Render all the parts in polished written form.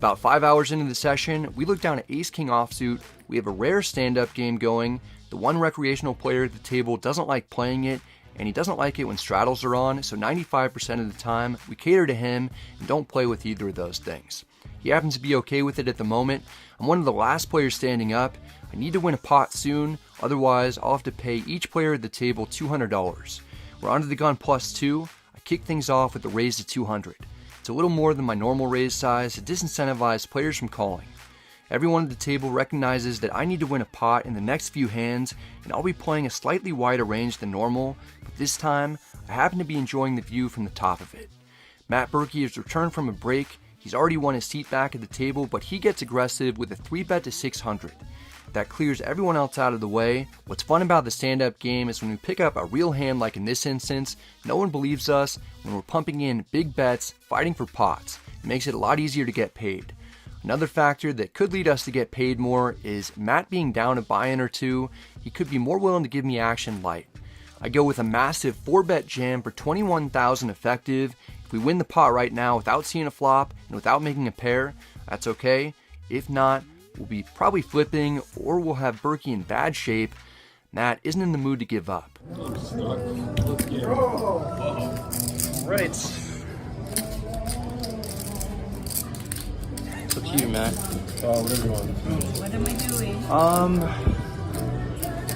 About 5 hours into the session, we look down at ace-king offsuit. We have a rare stand-up game going. The one recreational player at the table doesn't like playing it, and he doesn't like it when straddles are on, so 95% of the time, we cater to him and don't play with either of those things. He happens to be okay with it at the moment. I'm one of the last players standing up. I need to win a pot soon, otherwise I'll have to pay each player at the table $200. We're onto the gun +2. I kick things off with a raise to 200. It's a little more than my normal raise size to disincentivize players from calling. Everyone at the table recognizes that I need to win a pot in the next few hands, and I'll be playing a slightly wider range than normal, but this time, I happen to be enjoying the view from the top of it. Matt Berkey has returned from a break. He's already won his seat back at the table, but he gets aggressive with a 3-bet to 600. That clears everyone else out of the way. What's fun about the stand-up game is when we pick up a real hand like in this instance, no one believes us when we're pumping in big bets, fighting for pots. It makes it a lot easier to get paid. Another factor that could lead us to get paid more is Matt being down a buy-in or two. He could be more willing to give me action light. I go with a massive 4-bet jam for 21,000 effective. If we win the pot right now without seeing a flop and without making a pair, that's okay. If not, we'll be probably flipping, or we'll have Berkey in bad shape. Matt isn't in the mood to give up. Right. It's up to you, Matt. Whatever you want. What am I doing?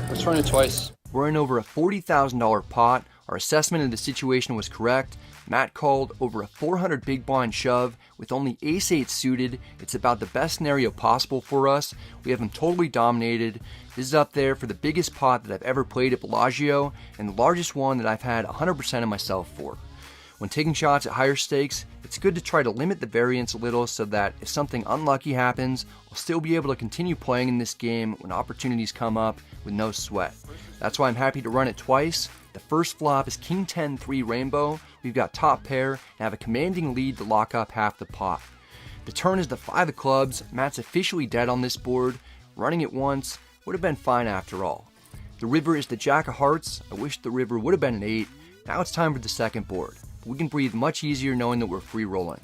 Let's run it twice. We're in over a $40,000 pot. Our assessment of the situation was correct. Matt called over a 400 big blind shove with only ace-8 suited. It's about the best scenario possible for us. We have him totally dominated. This is up there for the biggest pot that I've ever played at Bellagio and the largest one that I've had 100% of myself for. When taking shots at higher stakes, it's good to try to limit the variance a little so that if something unlucky happens, I'll still be able to continue playing in this game when opportunities come up with no sweat. That's why I'm happy to run it twice. The first flop is King 10-3 Rainbow. We've got top pair and have a commanding lead to lock up half the pot. The turn is the 5 of clubs. Matt's officially dead on this board. Running it once would have been fine after all. The river is the Jack of Hearts. I wish the river would have been an 8. Now it's time for the second board. But we can breathe much easier knowing that we're free rolling.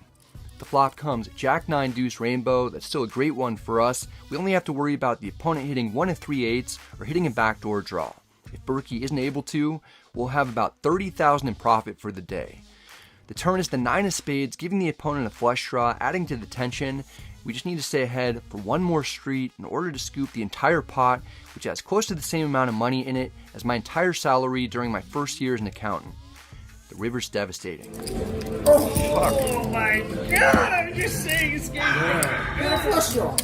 The flop comes Jack 9 Deuce Rainbow. That's still a great one for us. We only have to worry about the opponent hitting 1 of 3 8s or hitting a backdoor draw. If Berkey isn't able to, we'll have about 30,000 in profit for the day. The turn is the 9 of spades, giving the opponent a flush draw, adding to the tension. We just need to stay ahead for one more street in order to scoop the entire pot, which has close to the same amount of money in it as my entire salary during my first year as an accountant. The river's devastating. Oh my god, I'm just saying it's getting Flush draw.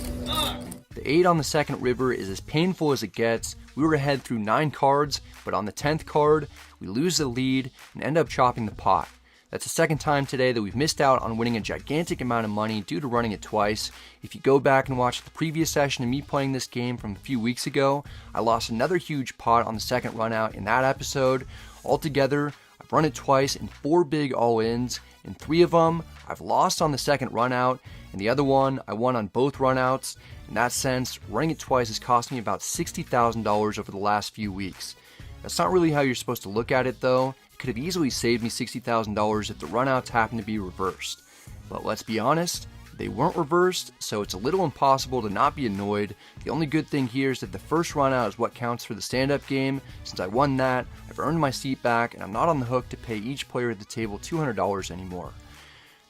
The 8 on the second river is as painful as it gets. We were ahead through 9 cards, but on the 10th card, we lose the lead and end up chopping the pot. That's the second time today that we've missed out on winning a gigantic amount of money due to running it twice. If you go back and watch the previous session of me playing this game from a few weeks ago, I lost another huge pot on the second run out in that episode. Altogether, I've run it twice in 4 big all-ins. In 3 of them, I've lost on the second run out, and the other one, I won on both run outs. In that sense, running it twice has cost me about $60,000 over the last few weeks. That's not really how you're supposed to look at it though. It could have easily saved me $60,000 if the runouts happened to be reversed. But let's be honest, they weren't reversed, so it's a little impossible to not be annoyed. The only good thing here is that the first runout is what counts for the stand-up game. Since I won that, I've earned my seat back and I'm not on the hook to pay each player at the table $200 anymore.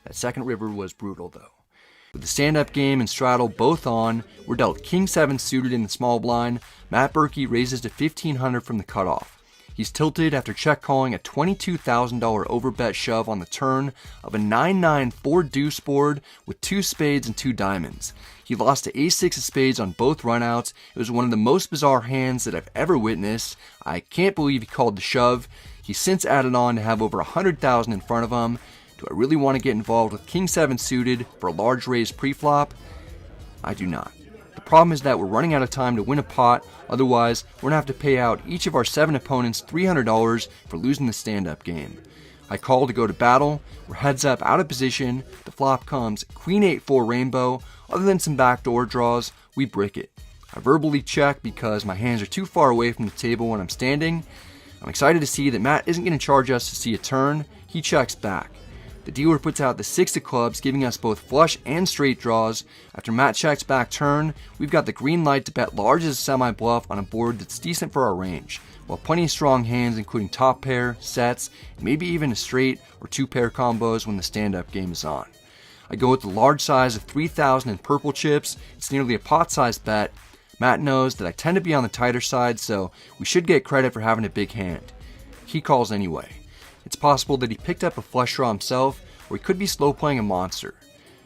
That second river was brutal though. With the stand-up game and straddle both on, we're dealt King 7 suited in the small blind. Matt Berkey raises to $1,500 from the cutoff. He's tilted after check calling a $22,000 overbet shove on the turn of a 9-9 4 deuce board with 2 spades and 2 diamonds. He lost to ace-6 of spades on both runouts. It was one of the most bizarre hands that I've ever witnessed. I can't believe he called the shove. He's since added on to have over $100,000 in front of him. Do I really want to get involved with King 7 suited for a large raise pre-flop? I do not. The problem is that we're running out of time to win a pot, otherwise we're going to have to pay out each of our 7 opponents $300 for losing the stand-up game. I call to go to battle, we're heads up out of position, the flop comes Queen 8-4 Rainbow. Other than some backdoor draws, we brick it. I verbally check because my hands are too far away from the table when I'm standing. I'm excited to see that Matt isn't going to charge us to see a turn, he checks back. The dealer puts out the 6 of clubs, giving us both flush and straight draws. After Matt checks back turn, we've got the green light to bet large as a semi-bluff on a board that's decent for our range, while plenty of strong hands including top pair, sets, and maybe even a straight or 2-pair combos when the stand-up game is on. I go with the large size of 3,000 in purple chips. It's nearly a pot-sized bet. Matt knows that I tend to be on the tighter side, so we should get credit for having a big hand. He calls anyway. It's possible that he picked up a flush draw himself, or he could be slow playing a monster.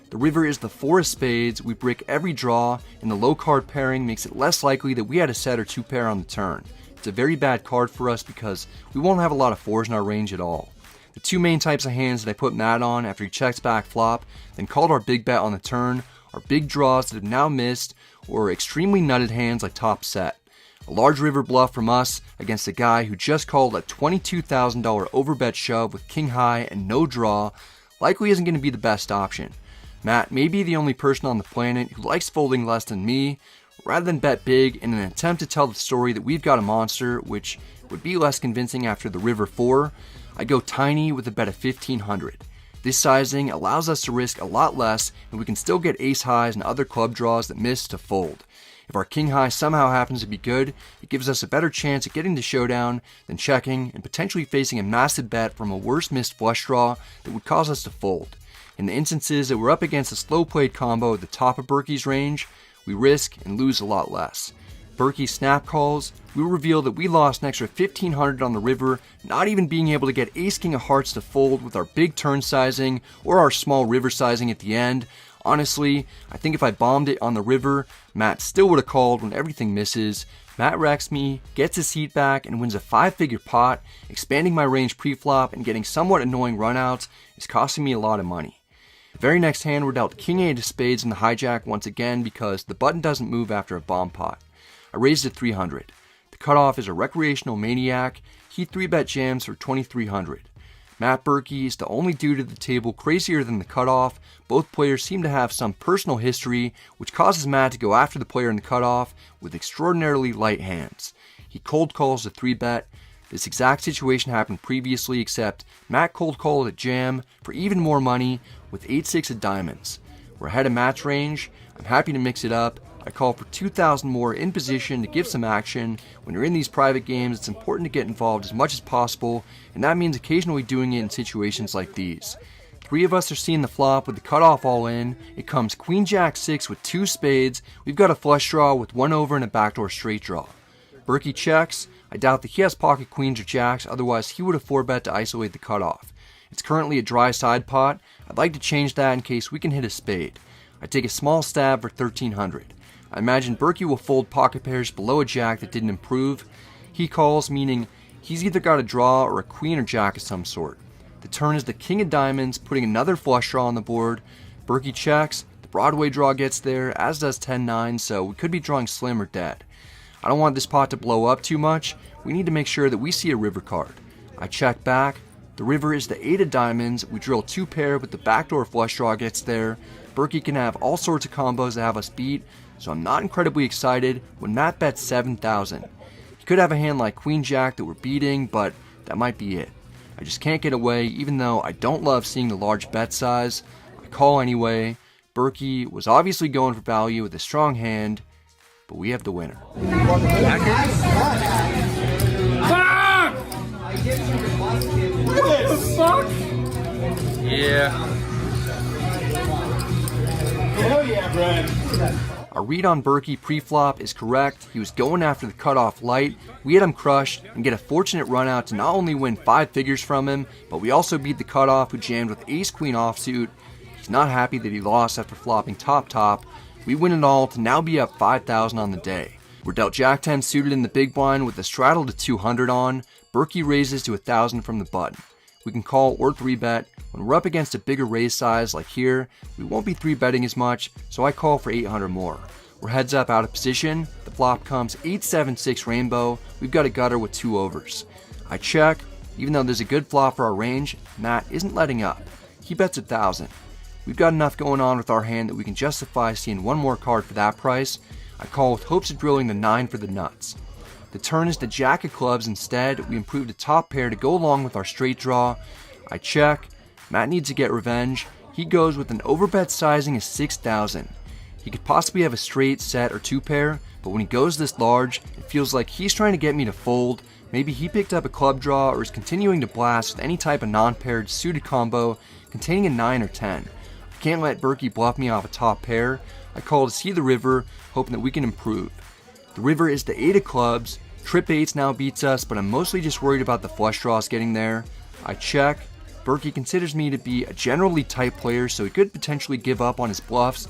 The river is the 4 of spades, we brick every draw, and the low card pairing makes it less likely that we had a set or 2 pair on the turn. It's a very bad card for us because we won't have a lot of 4s in our range at all. The 2 main types of hands that I put Matt on after he checks back flop, then called our big bet on the turn, are big draws that have now missed, or extremely nutted hands like top set. A large river bluff from us against a guy who just called a $22,000 overbet shove with king high and no draw likely isn't going to be the best option. Matt may be the only person on the planet who likes folding less than me. Rather than bet big in an attempt to tell the story that we've got a monster, which would be less convincing after the river 4, I go tiny with a bet of 1,500. This sizing allows us to risk a lot less, and we can still get ace highs and other club draws that miss to fold. If our king high somehow happens to be good, it gives us a better chance at getting to showdown than checking and potentially facing a massive bet from a worse missed flush draw that would cause us to fold. In the instances that we're up against a slow played combo at the top of Berkey's range, we risk and lose a lot less. Berkey snap calls, we will reveal that we lost an extra 1,500 on the river, not even being able to get ace king of hearts to fold with our big turn sizing or our small river sizing at the end. Honestly, I think if I bombed it on the river, Matt still would have called when everything misses. Matt wrecks me, gets his heat back, and wins a 5-figure pot. Expanding my range pre-flop and getting somewhat annoying runouts is costing me a lot of money. The very next hand we're dealt king 8 of spades in the hijack once again because the button doesn't move after a bomb pot. I raised it 300. The cutoff is a recreational maniac. He 3-bet jams for 2,300. Matt Berkey is the only dude at the table crazier than the cutoff. Both players seem to have some personal history, which causes Matt to go after the player in the cutoff with extraordinarily light hands. He cold calls a 3-bet. This exact situation happened previously, except Matt cold called a jam for even more money with 8-6 of diamonds. We're ahead of Matt's range. I'm happy to mix it up. I call for 2,000 more in position to give some action. When you're in these private games, it's important to get involved as much as possible, and that means occasionally doing it in situations like these. 3 of us are seeing the flop with the cutoff all in. It comes queen jack 6 with 2 spades. We've got a flush draw with 1 over and a backdoor straight draw. Berkey checks. I doubt that he has pocket queens or jacks, otherwise he would have 4-bet to isolate the cutoff. It's currently a dry side pot. I'd like to change that in case we can hit a spade. I take a small stab for 1,300. I imagine Berkey will fold pocket pairs below a jack that didn't improve. He calls, meaning he's either got a draw or a queen or jack of some sort. The turn is the king of diamonds, putting another flush draw on the board. Berkey checks, the Broadway draw gets there, as does 10-9, so we could be drawing slim or dead. I don't want this pot to blow up too much. We need to make sure that we see a river card. I check back. The river is the 8 of diamonds. We drill 2 pair, but the backdoor flush draw gets there. Berkey can have all sorts of combos that have us beat, so I'm not incredibly excited when Matt bets 7,000. He could have a hand like queen jack that we're beating, but that might be it. I just can't get away, even though I don't love seeing the large bet size. I call anyway. Berkey was obviously going for value with a strong hand, but we have the winner. Fuck! What the fuck? Yeah. Hell yeah, Brad. Our read on Berkey pre-flop is correct. He was going after the cutoff light. We had him crushed and get a fortunate run out to not only win 5 figures from him, but we also beat the cutoff who jammed with ace-queen offsuit. He's not happy that he lost after flopping top-top. We win it all to now be up 5,000 on the day. We're dealt jack 10 suited in the big blind with a straddle to 200 on. Berkey raises to 1,000 from the button. We can call or 3-bet. When we're up against a bigger raise size like here, we won't be 3-betting as much, so I call for 800 more. We're heads up out of position. The flop comes 8-7-6 rainbow. We've got a gutter with 2 overs. I check. Even though there's a good flop for our range, Matt isn't letting up. He bets 1,000. We've got enough going on with our hand that we can justify seeing one more card for that price. I call with hopes of drilling the 9 for the nuts. The turn is the jack of clubs instead. We improve the top pair to go along with our straight draw. I check. Matt needs to get revenge. He goes with an overbet sizing of 6,000. He could possibly have a straight, set, or two pair, but when he goes this large, it feels like he's trying to get me to fold. Maybe he picked up a club draw or is continuing to blast with any type of non-paired suited combo containing a 9 or 10. I can't let Berkey bluff me off a top pair. I call to see the river, hoping that we can improve. The river is the 8 of clubs. Trip 8s now beats us, but I'm mostly just worried about the flush draws getting there. I check. Berkey considers me to be a generally tight player, so he could potentially give up on his bluffs,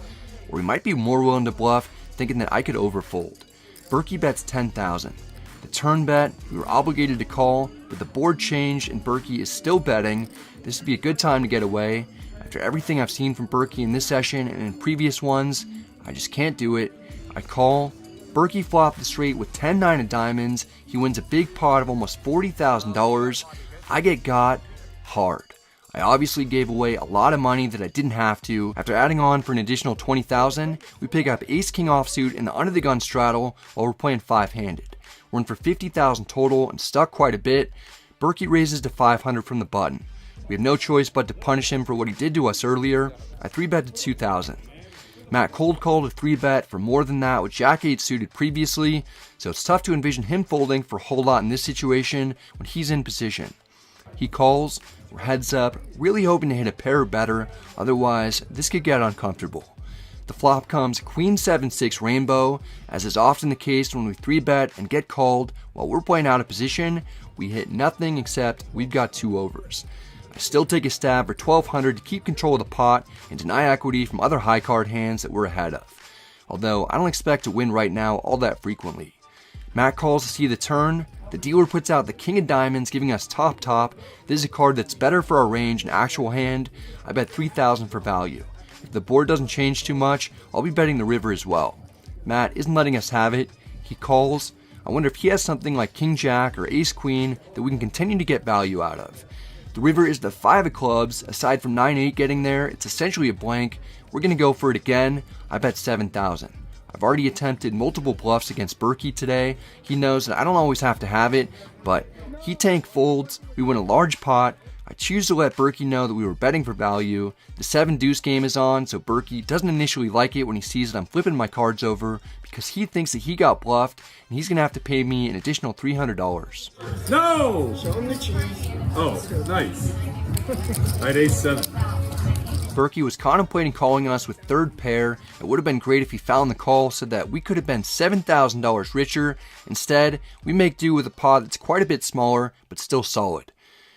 or he might be more willing to bluff, thinking that I could overfold. Berkey bets 10,000. The turn bet, we were obligated to call, but the board changed and Berkey is still betting. This would be a good time to get away. After everything I've seen from Berkey in this session and in previous ones, I just can't do it. I call. Berkey flopped the straight with 10-9 of diamonds. He wins a big pot of almost $40,000. I get got hard. I obviously gave away a lot of money that I didn't have to. After adding on for an additional 20,000, we pick up ace-king offsuit in the under the gun straddle while we're playing 5-handed. We're in for 50,000 total and stuck quite a bit. Berkey raises to 500 from the button. We have no choice but to punish him for what he did to us earlier. I 3-bet to 2,000. Matt cold called a 3-bet for more than that with Jack-8 suited previously, so it's tough to envision him folding for a whole lot in this situation when he's in position. He calls, we're heads up, really hoping to hit a pair or better, otherwise this could get uncomfortable. The flop comes Queen 7-6 rainbow. As is often the case when we 3-bet and get called while we're playing out of position, we hit nothing except we've got 2 overs. I still take a stab for 1,200 to keep control of the pot and deny equity from other high card hands that we're ahead of. Although I don't expect to win right now all that frequently. Matt calls to see the turn. The dealer puts out the king of diamonds, giving us top. This is a card that's better for our range and actual hand. I bet 3,000 for value. If the board doesn't change too much, I'll be betting the river as well. Matt isn't letting us have it. He calls. I wonder if he has something like king jack or ace queen that we can continue to get value out of. The river is the 5 of clubs. Aside from 9-8 getting there, it's essentially a blank. We're going to go for it again. I bet 7,000. I've already attempted multiple bluffs against Berkey today. He knows that I don't always have to have it, but he tank folds. We win a large pot. I choose to let Berkey know that we were betting for value. The 7 deuce game is on, so Berkey doesn't initially like it when he sees that I'm flipping my cards over because he thinks that he got bluffed and he's going to have to pay me an additional $300. No! Show him the cheese. Oh, nice. I had ace-7. Berkey was contemplating calling us with third pair. It would have been great if he found the call so that we could have been $7,000 richer. Instead, we make do with a pot that's quite a bit smaller, but still solid.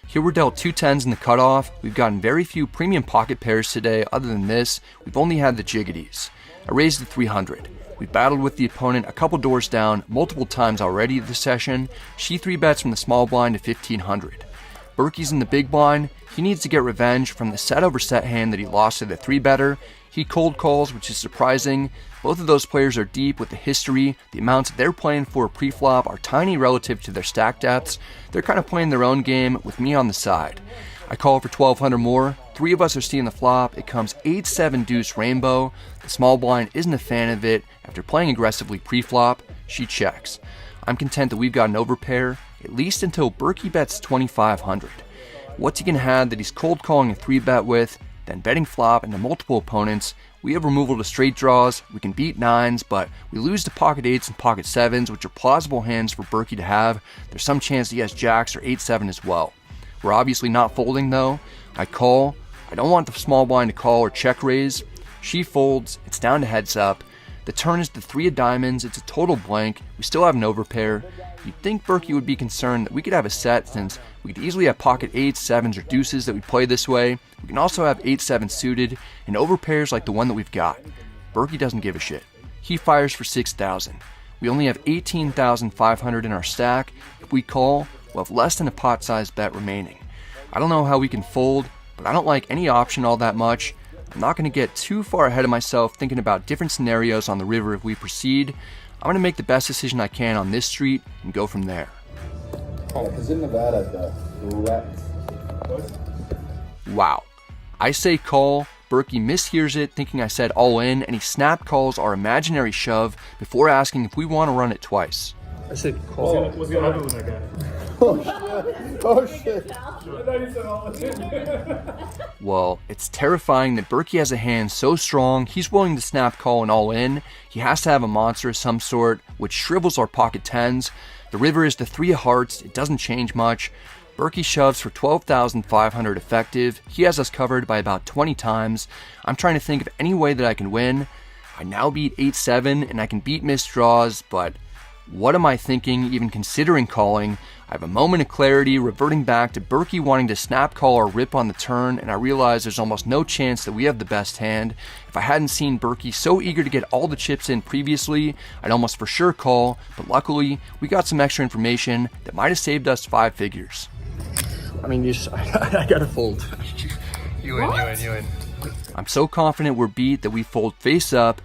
Here we're dealt 2 10s in the cutoff. We've gotten very few premium pocket pairs today. Other than this, we've only had the jiggities. I raised to 300. We battled with the opponent a couple doors down multiple times already this session. She 3-bets from the small blind to 1,500. Berkey's in the big blind. He needs to get revenge from the set over set hand that he lost to the 3-better. He cold calls, which is surprising. Both of those players are deep with the history. The amounts they're playing for pre-flop are tiny relative to their stack depths. They're kind of playing their own game with me on the side. I call for 1,200 more. 3 of us are seeing the flop. It comes 8-7 deuce rainbow. The small blind isn't a fan of it. After playing aggressively pre-flop, she checks. I'm content that we've got an overpair, at least until Berkey bets 2,500. What's he gonna have that he's cold calling a 3-bet with, then betting flop into multiple opponents? We have removal to straight draws, we can beat 9s, but we lose to pocket 8s and pocket 7s, which are plausible hands for Berkey to have. There's some chance he has jacks or 8-7 as well. We're obviously not folding though. I call. I don't want the small blind to call or check raise. She folds, it's down to heads up. The turn is the 3 of diamonds, it's a total blank. We still have an overpair. You'd think Berkey would be concerned that we could have a set since we could easily have pocket 8s, 7s, or deuces that we play this way. We can also have 8-7 suited and overpairs like the one that we've got. Berkey doesn't give a shit. He fires for 6,000. We only have 18,500 in our stack. If we call, we'll have less than a pot-sized bet remaining. I don't know how we can fold, but I don't like any option all that much. I'm not going to get too far ahead of myself thinking about different scenarios on the river if we proceed. I'm going to make the best decision I can on this street and go from there. Because in Nevada, the roulette. Wow. I say call. Berkey mishears it, thinking I said all in, and he snap calls our imaginary shove before asking if we want to run it twice. I said call. What's gonna happen with that guy? Oh, Oh shit. Well, it's terrifying that Berkey has a hand so strong, he's willing to snap call an all-in. He has to have a monster of some sort, which shrivels our pocket tens. The river is the 3 of hearts, it doesn't change much. Berkey shoves for 12,500 effective. He has us covered by about 20 times. I'm trying to think of any way that I can win. I now beat 8-7 and I can beat missed draws, but what am I thinking, even considering calling? I have a moment of clarity, reverting back to Berkey wanting to snap call or rip on the turn, and I realize there's almost no chance that we have the best hand. If I hadn't seen Berkey so eager to get all the chips in previously, I'd almost for sure call, but luckily, we got some extra information that might have saved us 5 figures. I mean, I gotta fold. You win. I'm so confident we're beat that we fold face up.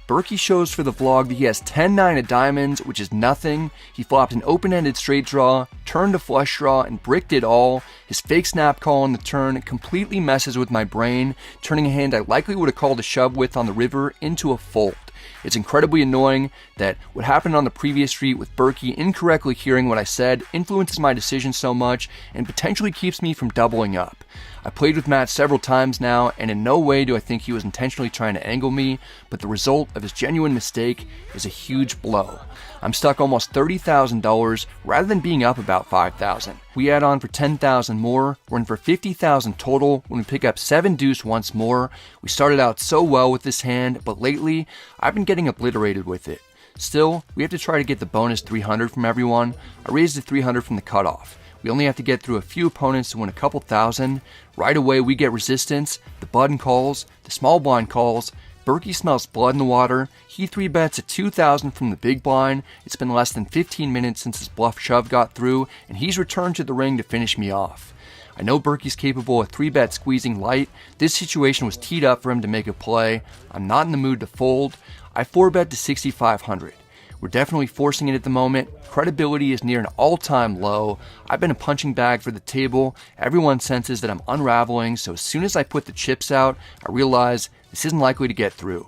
Berkey shows for the vlog that he has 10-9 of diamonds, which is nothing. He flopped an open-ended straight draw, turned a flush draw, and bricked it all. His fake snap call on the turn completely messes with my brain, turning a hand I likely would have called a shove with on the river into a fold. It's incredibly annoying that what happened on the previous street with Berkey incorrectly hearing what I said influences my decision so much and potentially keeps me from doubling up. I played with Matt several times now, and in no way do I think he was intentionally trying to angle me, but the result of his genuine mistake is a huge blow. I'm stuck almost $30,000 rather than being up about $5,000. We add on for $10,000 more, we're in for $50,000 total when we pick up 7 deuce once more. We started out so well with this hand, but lately I've been getting obliterated with it. Still, we have to try to get the bonus 300 from everyone. I raised the 300 from the cutoff. We only have to get through a few opponents to win a couple thousand. Right away we get resistance, the button calls, the small blind calls. Berkey smells blood in the water. He 3-bets at 2,000 from the big blind. It's been less than 15 minutes since his bluff shove got through, and he's returned to the ring to finish me off. I know Berkey's capable of 3-bet squeezing light. This situation was teed up for him to make a play. I'm not in the mood to fold. I 4-bet to 6,500. We're definitely forcing it at the moment. Credibility is near an all-time low. I've been a punching bag for the table. Everyone senses that I'm unraveling, so as soon as I put the chips out, I realize this isn't likely to get through.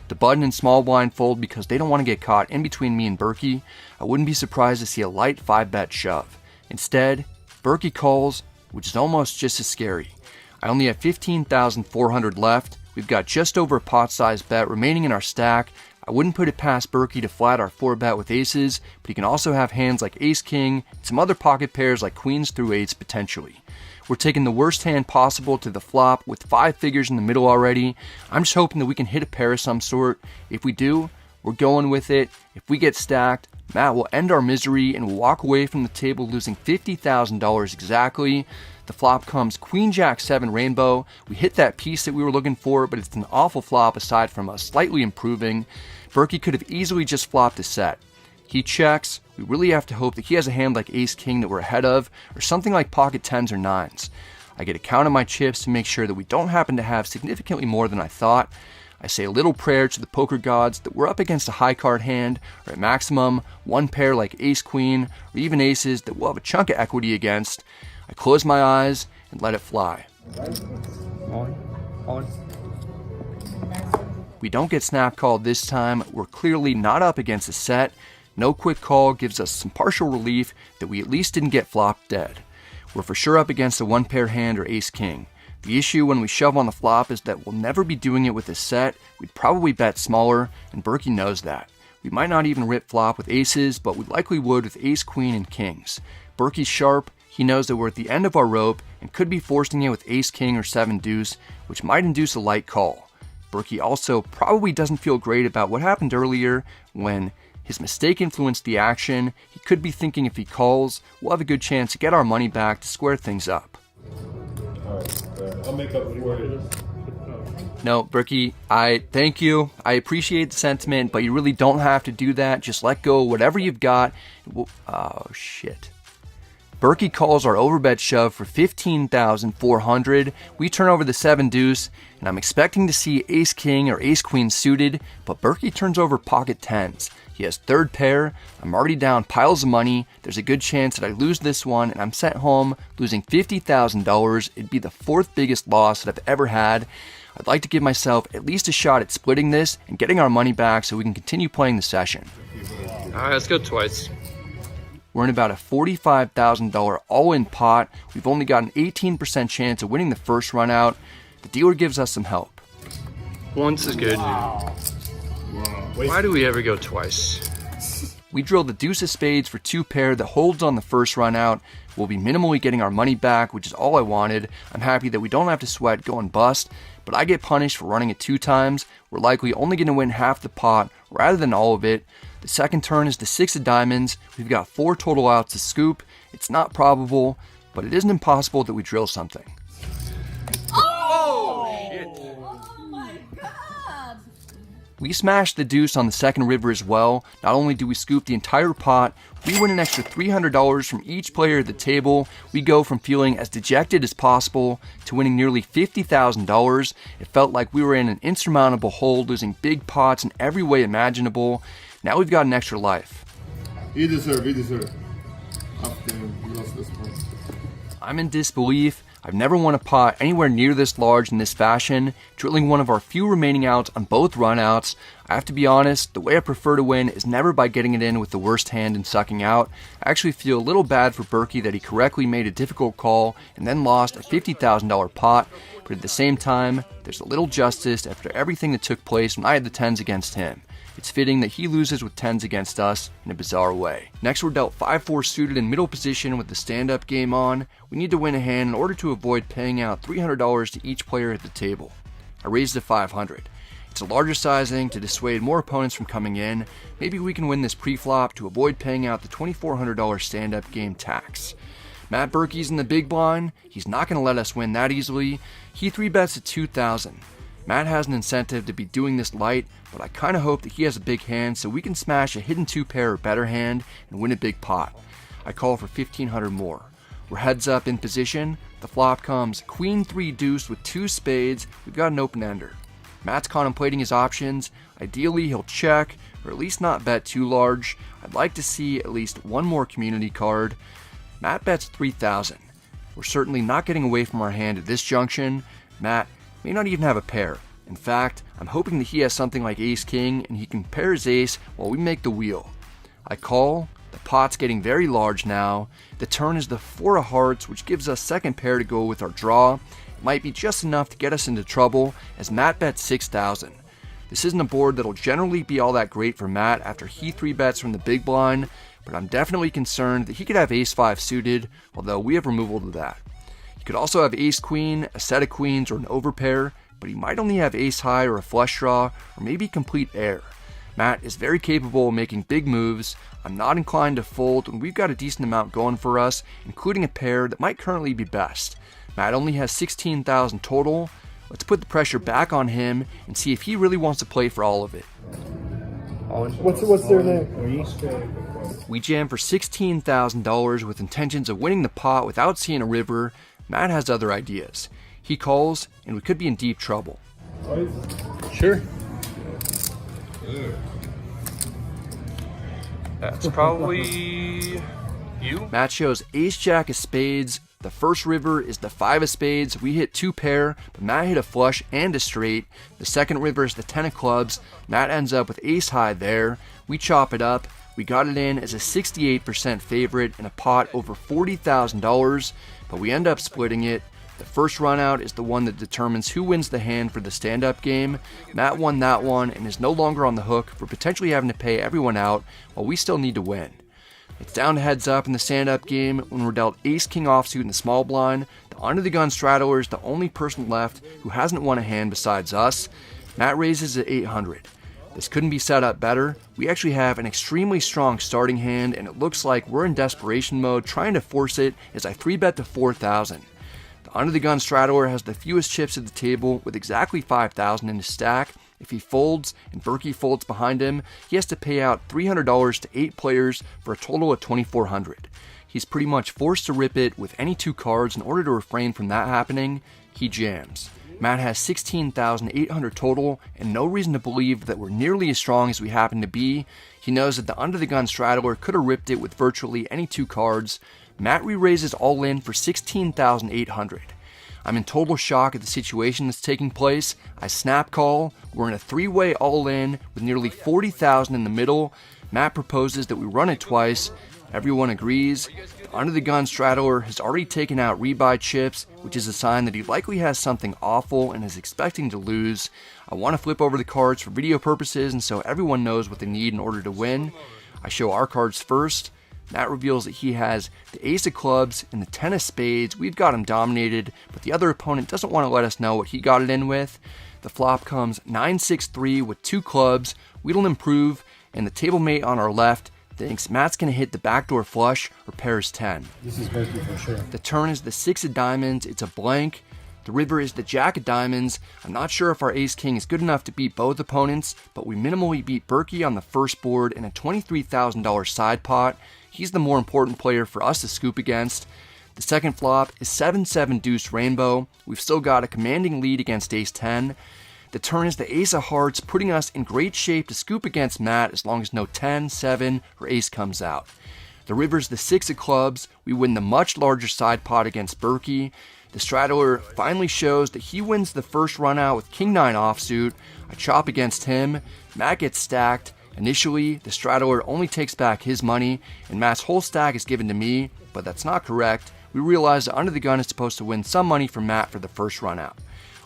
The button and small blind fold because they don't want to get caught in between me and Berkey. I wouldn't be surprised to see a light 5-bet shove. Instead, Berkey calls, which is almost just as scary. I only have 15,400 left. We've got just over a pot-sized bet remaining in our stack. I wouldn't put it past Berkey to flat our 4-bet with aces, but he can also have hands like ace-king and some other pocket pairs like queens through eights potentially. We're taking the worst hand possible to the flop with 5 figures in the middle already. I'm just hoping that we can hit a pair of some sort. If we do, we're going with it. If we get stacked, Matt will end our misery and will walk away from the table losing $50,000 exactly. The flop comes Queen Jack 7 Rainbow. We hit that piece that we were looking for, but it's an awful flop aside from us slightly improving. Berkey could have easily just flopped a set. He checks. We really have to hope that he has a hand like ace-king that we're ahead of, or something like pocket 10s or 9s. I get a count of my chips to make sure that we don't happen to have significantly more than I thought. I say a little prayer to the poker gods that we're up against a high card hand, or at maximum, one pair like ace-queen, or even aces that we'll have a chunk of equity against. I close my eyes and let it fly. We don't get snap called this time. We're clearly not up against a set. No quick call gives us some partial relief that we at least didn't get flopped dead. We're for sure up against a 1-pair hand or ace-king. The issue when we shove on the flop is that we'll never be doing it with a set. We'd probably bet smaller, and Berkey knows that. We might not even rip flop with aces, but we likely would with ace-queen and kings. Berkey's sharp. He knows that we're at the end of our rope and could be forcing it with ace-king or 7-deuce, which might induce a light call. Berkey also probably doesn't feel great about what happened earlier when his mistake influenced the action. He could be thinking if he calls, we'll have a good chance to get our money back to square things up. Alright, I'll make up for it. No, Berkey, I thank you. I appreciate the sentiment, but you really don't have to do that. Just let go of whatever you've got. Oh, shit. Berkey calls our overbet shove for 15,400. We turn over the 7-deuce, and I'm expecting to see ace-king or ace-queen suited, but Berkey turns over pocket 10s. He has 3rd pair. I'm already down piles of money. There's a good chance that I lose this one, and I'm sent home losing $50,000. It'd be the 4th biggest loss that I've ever had. I'd like to give myself at least a shot at splitting this and getting our money back so we can continue playing the session. Alright, let's go twice. We're in about a $45,000 all-in pot. We've only got an 18% chance of winning the first run out. The dealer gives us some help. Once is good. Wow. Why do we ever go twice? We drill the deuce of spades for 2 pair that holds on the first run out. We'll be minimally getting our money back, which is all I wanted. I'm happy that we don't have to sweat going bust, but I get punished for running it 2 times. We're likely only going to win half the pot rather than all of it. The second turn is the 6 of diamonds. We've got 4 total outs to scoop. It's not probable, but it isn't impossible that we drill something. We smashed the deuce on the second river as well. Not only do we scoop the entire pot, we win an extra $300 from each player at the table. We go from feeling as dejected as possible to winning nearly $50,000. It felt like we were in an insurmountable hole, losing big pots in every way imaginable. Now we've got an extra life. You deserve. After you lost this one. I'm in disbelief. I've never won a pot anywhere near this large in this fashion, drilling one of our few remaining outs on both runouts. I have to be honest, the way I prefer to win is never by getting it in with the worst hand and sucking out. I actually feel a little bad for Berkey that he correctly made a difficult call and then lost a $50,000 pot, but at the same time, there's a little justice after everything that took place when I had the 10s against him. It's fitting that he loses with 10s against us in a bizarre way. Next, we're dealt 5-4 suited in middle position with the stand-up game on. We need to win a hand in order to avoid paying out $300 to each player at the table. I raised to 500. It's a larger sizing to dissuade more opponents from coming in. Maybe we can win this pre-flop to avoid paying out the $2,400 stand-up game tax. Matt Berkey's in the big blind. He's not going to let us win that easily. He 3-bets at 2,000. Matt has an incentive to be doing this light, but I kind of hope that he has a big hand so we can smash a hidden 2-pair or better hand and win a big pot. I call for 1,500 more. We're heads up in position. The flop comes Queen 3 deuce with 2 spades. We've got an open-ender. Matt's contemplating his options. Ideally, he'll check, or at least not bet too large. I'd like to see at least one more community card. Matt bets 3,000. We're certainly not getting away from our hand at this junction. Matt may not even have a pair. In fact, I'm hoping that he has something like ace-king and he can pair his ace while we make the wheel. I call. The pot's getting very large now. The turn is the 4 of hearts, which gives us second pair to go with our draw. It might be just enough to get us into trouble as Matt bets 6,000. This isn't a board that'll generally be all that great for Matt after he 3-bets from the big blind, but I'm definitely concerned that he could have ace-5 suited, although we have removal to that. He could also have ace-queen, a set of queens, or an overpair, but he might only have ace-high or a flush draw, or maybe complete air. Matt is very capable of making big moves. I'm not inclined to fold when we've got a decent amount going for us, including a pair that might currently be best. Matt only has 16,000 total. Let's put the pressure back on him and see if he really wants to play for all of it. What's their name? We jam for $16,000 with intentions of winning the pot without seeing a river. Matt has other ideas. He calls, and we could be in deep trouble. Sure. That's probably you. Matt shows ace-jack of spades. The first river is the 5 of spades. We hit 2 pair, but Matt hit a flush and a straight. The second river is the 10 of clubs. Matt ends up with ace-high there. We chop it up. We got it in as a 68% favorite in a pot over $40,000, but we end up splitting it. The first run out is the one that determines who wins the hand for the stand-up game. Matt won that one and is no longer on the hook for potentially having to pay everyone out while we still need to win. It's down to heads up in the stand-up game when we're dealt ace-king offsuit in the small blind. The under-the-gun straddler is the only person left who hasn't won a hand besides us. Matt raises at 800. This couldn't be set up better. We actually have an extremely strong starting hand and it looks like we're in desperation mode trying to force it as I 3-bet to 4,000. The under-the-gun straddler has the fewest chips at the table with exactly 5,000 in his stack. If he folds and Berkey folds behind him, he has to pay out $300 to 8 players for a total of $2,400. He's pretty much forced to rip it with any 2 cards in order to refrain from that happening. He jams. Matt has 16,800 total and no reason to believe that we're nearly as strong as we happen to be. He knows that the under-the-gun straddler could have ripped it with virtually any 2 cards. Matt re-raises all in for 16,800. I'm in total shock at the situation that's taking place. I snap call. We're in a 3-way all in with nearly 40,000 in the middle. Matt proposes that we run it twice. Everyone agrees. The under-the-gun straddler has already taken out rebuy chips, which is a sign that he likely has something awful and is expecting to lose. I want to flip over the cards for video purposes and so everyone knows what they need in order to win. I show our cards first. Matt reveals that he has the ace of clubs and the 10 of spades. We've got him dominated, but the other opponent doesn't want to let us know what he got it in with. The flop comes 9-6-3 with 2 clubs. We don't improve, and the table mate on our left thinks Matt's going to hit the backdoor flush or pairs 10. This is Berkey for sure. The turn is the 6 of diamonds. It's a blank. The river is the jack of diamonds. I'm not sure if our ace-king is good enough to beat both opponents, but we minimally beat Berkey on the first board in a $23,000 side pot. He's the more important player for us to scoop against. The second flop is 7-7 deuce rainbow. We've still got a commanding lead against ace 10. The turn is the ace of hearts, putting us in great shape to scoop against Matt as long as no 10, 7, or ace comes out. The river's the 6 of clubs. We win the much larger side pot against Berkey. The straddler finally shows that he wins the first run out with king 9 offsuit. I chop against him. Matt gets stacked. Initially, the straddler only takes back his money, and Matt's whole stack is given to me, but that's not correct. We realize that Under the Gun is supposed to win some money from Matt for the first run out.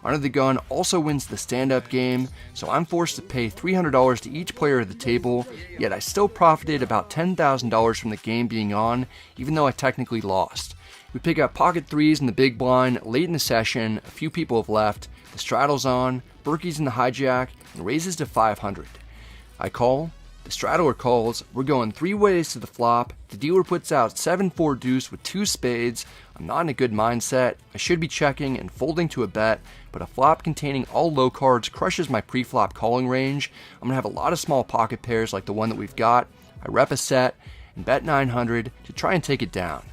Under the Gun also wins the stand-up game, so I'm forced to pay $300 to each player at the table, yet I still profited about $10,000 from the game being on, even though I technically lost. We pick up pocket threes in the big blind late in the session. A few people have left. The straddle's on. Berkey's in the hijack and raises to 500. I call. The straddler calls. We're going 3 ways to the flop. The dealer puts out 7-4 deuce with 2 spades. I'm not in a good mindset. I should be checking and folding to a bet, but a flop containing all low cards crushes my pre-flop calling range. I'm going to have a lot of small pocket pairs like the one that we've got. I rep a set and bet 900 to try and take it down.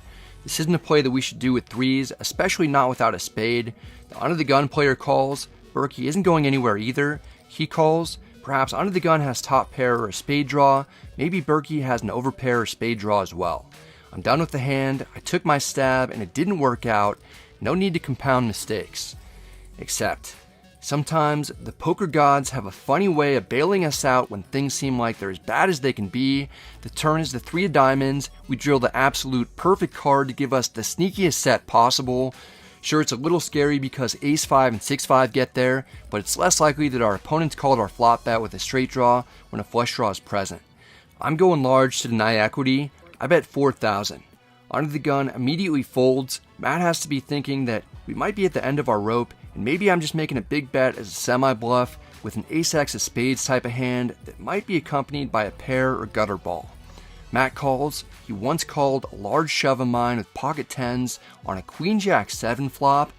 This isn't a play that we should do with threes, especially not without a spade. The under the gun player calls. Berkey isn't going anywhere either. He calls. Perhaps under the gun has top pair or a spade draw. Maybe Berkey has an overpair or spade draw as well. I'm done with the hand. I took my stab and it didn't work out. No need to compound mistakes. Except, sometimes the poker gods have a funny way of bailing us out when things seem like they're as bad as they can be. The turn is the 3 of diamonds. We drill the absolute perfect card to give us the sneakiest set possible. Sure, it's a little scary because ace 5 and 6-5 get there, but it's less likely that our opponents called our flop bet with a straight draw when a flush draw is present. I'm going large to deny equity. I bet 4,000. Under the gun immediately folds. Matt has to be thinking that we might be at the end of our rope, and maybe I'm just making a big bet as a semi-bluff with an ace-x of spades type of hand that might be accompanied by a pair or gutter ball. Matt calls. He once called a large shove of mine with pocket 10s on a queen jack 7 flop,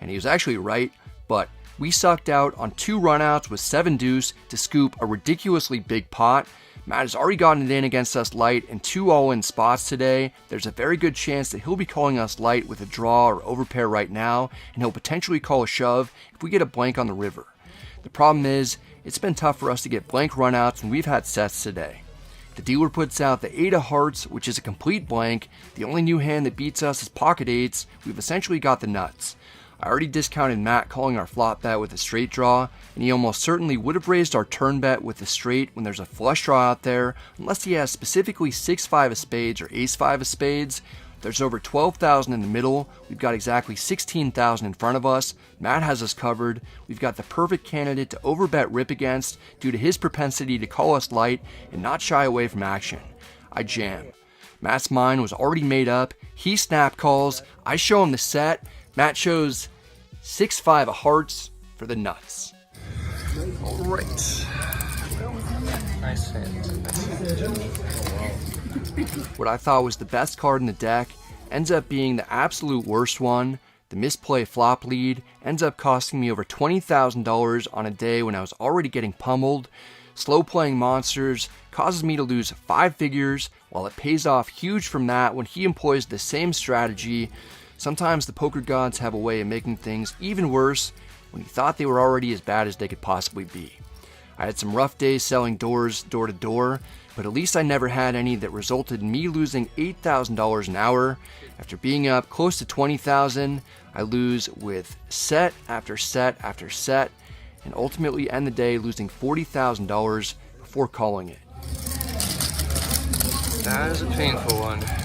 and he was actually right, but we sucked out on 2 runouts with 7 deuce to scoop a ridiculously big pot. Matt has already gotten it in against us light in 2 all-in spots today. There's a very good chance that he'll be calling us light with a draw or overpair right now, and he'll potentially call a shove if we get a blank on the river. The problem is, it's been tough for us to get blank runouts when we've had sets today. The dealer puts out the 8 of hearts, which is a complete blank. The only new hand that beats us is pocket 8s. We've essentially got the nuts. I already discounted Matt calling our flop bet with a straight draw, and he almost certainly would have raised our turn bet with a straight when there's a flush draw out there, unless he has specifically 6-5 of spades or ace-5 of spades. There's over 12,000 in the middle. We've got exactly 16,000 in front of us. Matt has us covered. We've got the perfect candidate to overbet rip against due to his propensity to call us light and not shy away from action. I jam. Matt's mind was already made up. He snap calls. I show him the set. Matt shows 6-5 of hearts for the nuts. All right. Nice hand. What I thought was the best card in the deck ends up being the absolute worst one. The misplay flop lead ends up costing me over $20,000 on a day when I was already getting pummeled. Slow playing monsters causes me to lose 5 figures, while it pays off huge from that when he employs the same strategy. Sometimes the poker gods have a way of making things even worse when you thought they were already as bad as they could possibly be. I had some rough days selling doors door to door, but at least I never had any that resulted in me losing $8,000 an hour. After being up close to $20,000, I lose with set after set after set, and ultimately end the day losing $40,000 before calling it. That is a painful one.